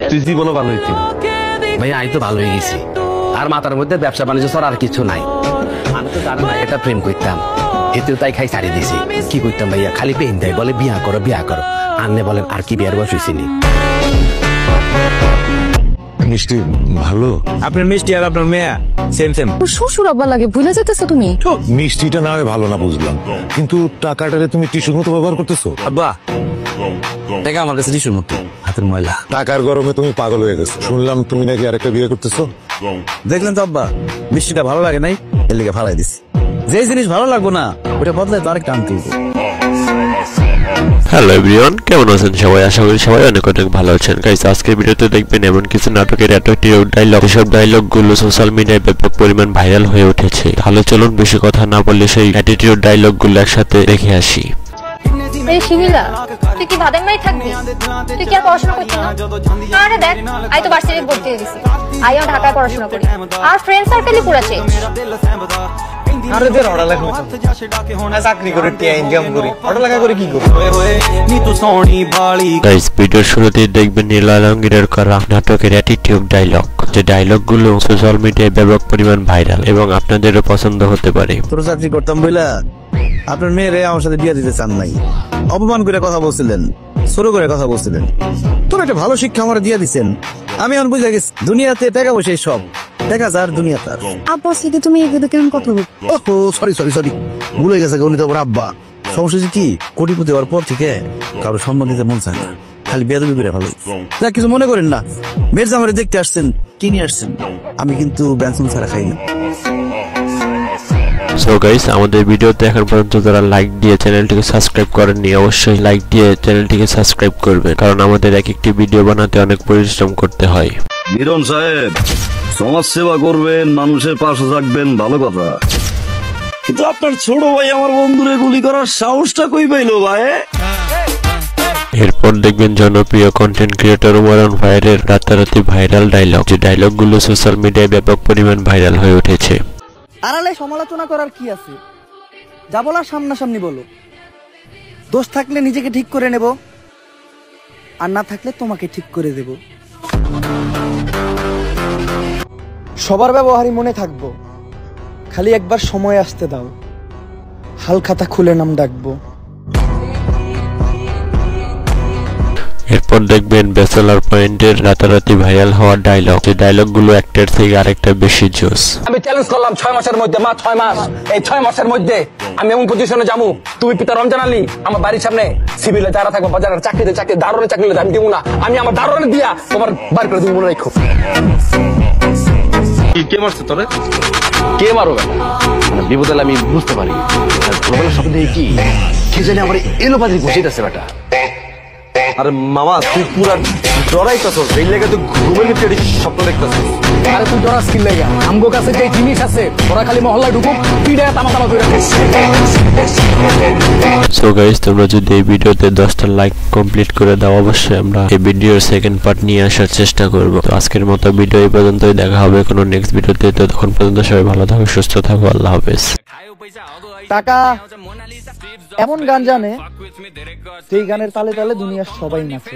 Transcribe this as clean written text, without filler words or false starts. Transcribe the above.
তুই জীবনও ভালো হইতি ভাই। আমি তো ভালো হয়ে গেছি, আর মাথার মধ্যে ব্যবসা বাণিজ্য ছাড়া আর কিছু নাই। আমি তো জানো না এটা প্রেম করতাম, এতেও তাই খাই ছাড়ি দিছি। কি করতাম ভাইয়া, খালি পেন দেয়, বলে বিয়া করো বিয়া করো। আন্নে বলেন আর কি বিয়ার বয়স হয়েছিনি। মিষ্টি ভালো, আপনার মিষ্টি আর আপনার মেয়া সেম সেম। শ্বশুর আব্বা লাগে, ভুলে যেতেছো তুমি। মিষ্টিটা না হয় ভালো না বুঝলাম, কিন্তু টাকাটারে তুমি টিস্যুর মতো ব্যবহার করতেছো। আব্বা টাকা আমার কাছে টিস্যুর মতো, হাতের ময়লা। টাকার গরমে তুমি পাগল হয়ে গেছো, শুনলাম তুমি নাকি আরেকটা বিয়ে করতেছো। দেখলেন তো আব্বা, মিষ্টিটা ভালো লাগে নাই, এর লিগে ফালাই দিছি। যে জিনিস ভালো লাগবো না ওটা বদলায় তো আরেকটা আনতে হইব। হ্যালো এভরিওয়ান, কেমন আছেন সবাই? আশা করি সবাই অনেক অনেক ভালো আছেন। গাইস, আজকের ভিডিওতে দেখবেন এমন কিছু নাটকের অ্যাট্রাকটিভ ডায়লগ, এসব ডায়লগ গুলো সোশ্যাল মিডিয়ায় ব্যাপক পরিমাণ ভাইরাল হয়ে উঠেছে। তাহলে চলুন বেশি কথা না বললে সেই অ্যাটিটিউড ডায়লগ গুলো একসাথে দেখে আসি। এই শিমিলা, তুই কি ভাদেন ভাই থাকবি? তুই কি আর পড়াশোনা করছিস না? আরে দেখ, আই তো ভার্সিটি ভর্তি হয়ে গেছি, আইও ঢাকায় পড়াশোনা করি, আর ফ্রেন্ড সার্কেলই পুরা চেঞ্জ। আরে দের অর্ডার লেখা হতো, চাকরি করে টিয়া ইনকাম করি, অর্ডার লেখা করে কি করব? গাইস, ভিডিওর শুরুতেই দেখবেন নীল আলমগীরের করা নাটকের অ্যাটিটিউড ডায়লগ, যে ডায়লগ গুলো সোশ্যাল মিডিয়ায় ব্যাপক পরিমাণ ভাইরাল এবং আপনাদেরও পছন্দ হতে পারে। তোর চাকরি করতাম বইলা আপনার মেয়েরে আমার সাথে বিয়ে দিতে চান নাই, অপমান করে কথা বলছিলেন, ছোট করে কথা বলছিলেন। তোর একটা ভালো শিক্ষা আমার দিয়ে দিচ্ছেন, আমি এখন বুঝে গেছি দুনিয়াতে টাকা পয়সা সব, টাকা যার দুনিয়া তার। আব্বা সাথে তুমি এগুলো কেমন কথা বল? ওহো সরি ভুলে গেছে, উনি তো আমার আব্বা। সমস্যা হচ্ছে কি, কোটিপতি হওয়ার পর থেকে কারো সম্মান দিতে মন চায় না, খালি বেয়াদবি করে ভালো। যা কিছু মনে করেন না, মেয়ের জামারে দেখতে আসছেন, কি নিয়ে আসছেন? আমি কিন্তু ব্যঞ্জন ছাড়া খাই না। সো গাইস, আমাদের ভিডিওতে এখন পর্যন্ত যারা লাইক দিয়ে চ্যানেলটিকে সাবস্ক্রাইব করেননি, অবশ্যই লাইক দিয়ে চ্যানেলটিকে সাবস্ক্রাইব করবেন, কারণ আমাদের এক একটি ভিডিও বানাতে অনেক পরিশ্রম করতে হয়। মিরন সাহেব, সমাজ সেবা করবেন, মানুষের পাশে থাকবেন, ভালো কথা, কিন্তু আপনার ছোট ভাই আমার বন্ধুরে গুলি করার সাহসটা কই পাইলো ভাই? এরপর দেখবেন জনপ্রিয় কন্টেন্ট ক্রিয়েটর উমরান ভাইয়ের রাতারাতি ভাইরাল ডায়লগ, যে ডায়লগ গুলো সোশ্যাল মিডিয়ায় ব্যাপক পরিমাণ ভাইরাল হয়ে উঠেছে। আড়ালে সমালোচনা করার কি আছে? যা বলার সামনাসামনি বলো। দোষ থাকলে নিজেকে ঠিক করে নেব, আর না থাকলে তোমাকে ঠিক করে দেব। সবার ব্যবহারই মনে থাকবো, খালি একবার সময় আসতে দাও, হালখাতা খুলে নাম ডাকবো। এরপর দেখবেন ব্যাচেলর পয়েন্টের রাতারাতি ভাইরাল হওয়া ডায়লগ, যে ডায়লগ গুলো একটার থেকে আরেকটা বেশি জোস। আমি চ্যালেঞ্জ করলাম 6 মাসের মধ্যে, 6 মাস, এই 6 মাসের মধ্যে আমি এমন পজিশনে যাবো, তুমি পিতা রমজান আলী আমার বাড়ির সামনে সিভিলে যারা থাকবো, বাজারের চাকরিতে দারোয়ানের চাকরি আমি দিব না, আমি আমার দারোয়ানে দিয়া তোমার বাড়ি করে দিব, মনে রাখো। কে মারছে তোরে? কে মারো বিপদ আমি বুঝতে পারি, স্বপ্ন কি কে জানি আমার এলোপাতি ঘুষিতেছে বেটা। আরে মামা, তুই পুরা ডরাইতেছস, এই লেগে তুই ঘুমের ভিতরে স্বপ্ন দেখতেছিস। আরে তুই ডরাস কি লাগা? আমগো কাছে যে জিনিস আছে ওরা খালি মহল্লায় ঢুকুক, পিড়ায় তামা করে রাখিস। সো গাইস, তোমরা যদি এই ভিডিওতে 10টা লাইক কমপ্লিট করে দাও, অবশ্যই আমরা এই ভিডিওর সেকেন্ড পার্ট নিয়ে আসার চেষ্টা করব। তো আজকের মতো ভিডিও এই পর্যন্তই, দেখা হবে কোনো নেক্সট ভিডিওতে। তো তখন পর্যন্ত সবাই ভালো থাকো, সুস্থ থাকো, আল্লাহ হাফেজ। টাকা এমন গান জানে, সেই গানের তালে তালে দুনিয়ার সবাই নাচে।